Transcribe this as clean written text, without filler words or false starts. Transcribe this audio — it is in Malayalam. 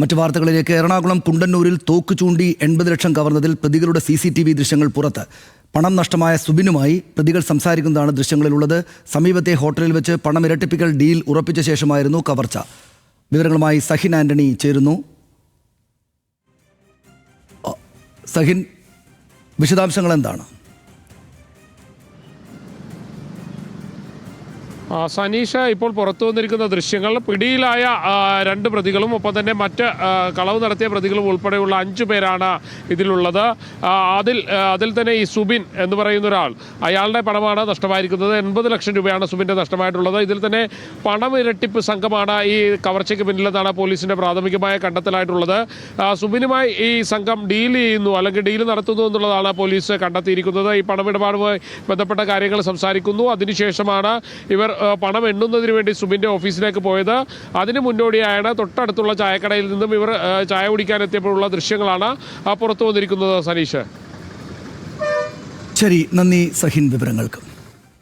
മറ്റു വാർത്തകളിലേക്ക്. എറണാകുളം കുണ്ടന്നൂരിൽ തോക്ക് ചൂണ്ടി 80 ലക്ഷം കവർന്നതിൽ പ്രതികളുടെ CCTV ദൃശ്യങ്ങൾ പുറത്ത്. പണം നഷ്ടമായ സുബിനുമായി പ്രതികൾ സംസാരിക്കുന്നതാണ് ദൃശ്യങ്ങളിലുള്ളത്. സമീപത്തെ ഹോട്ടലിൽ വെച്ച് പണം ഇരട്ടിപ്പിക്കൽ ഡീൽ ഉറപ്പിച്ച ശേഷമായിരുന്നു കവർച്ച. വിവരങ്ങളുമായി സഹിൻ ആന്റണി ചേരുന്നു. സഹിൻ, വിശദാംശങ്ങൾ എന്താണ്? സനീഷ, ഇപ്പോൾ പുറത്തു വന്നിരിക്കുന്ന ദൃശ്യങ്ങൾ പിടിയിലായ 2 പ്രതികളും ഒപ്പം തന്നെ മറ്റ് കളവ് നടത്തിയ പ്രതികളും ഉൾപ്പെടെയുള്ള 5 പേരാണ് ഇതിലുള്ളത്. അതിൽ തന്നെ ഈ സുബിൻ എന്ന് പറയുന്ന ഒരാൾ, അയാളുടെ പണമാണ് നഷ്ടമായിരിക്കുന്നത്. 80 ലക്ഷം രൂപയാണ് സുബിൻ്റെ നഷ്ടമായിട്ടുള്ളത്. ഇതിൽ തന്നെ പണം ഇരട്ടിപ്പ് സംഘമാണ് ഈ കവർച്ചയ്ക്ക് പിന്നിലെന്നാണ് പോലീസിൻ്റെ പ്രാഥമികമായ കണ്ടെത്തലായിട്ടുള്ളത്. സുബിനുമായി ഈ സംഘം ഡീൽ ചെയ്യുന്നു അല്ലെങ്കിൽ ഡീൽ നടത്തുന്നു എന്നുള്ളതാണ് പോലീസ് കണ്ടെത്തിയിരിക്കുന്നത്. ഈ പണമിടപാടുമായി ബന്ധപ്പെട്ട കാര്യങ്ങൾ സംസാരിക്കുന്നു. അതിനുശേഷമാണ് ഇവർ പണം എണ്ണുന്നതിന് വേണ്ടി സുബിൻ്റെ ഓഫീസിലേക്ക് പോയത്. അതിന് മുന്നോടിയായാണ് തൊട്ടടുത്തുള്ള ചായക്കടയിൽ നിന്നും ഇവർ ചായ കുടിക്കാൻ എത്തിയപ്പോഴുള്ള ദൃശ്യങ്ങളാണ് പുറത്തു വന്നിരിക്കുന്നത്. സനീഷ്, ശരി, നന്ദി സഹിൻ വിവരങ്ങൾക്ക്.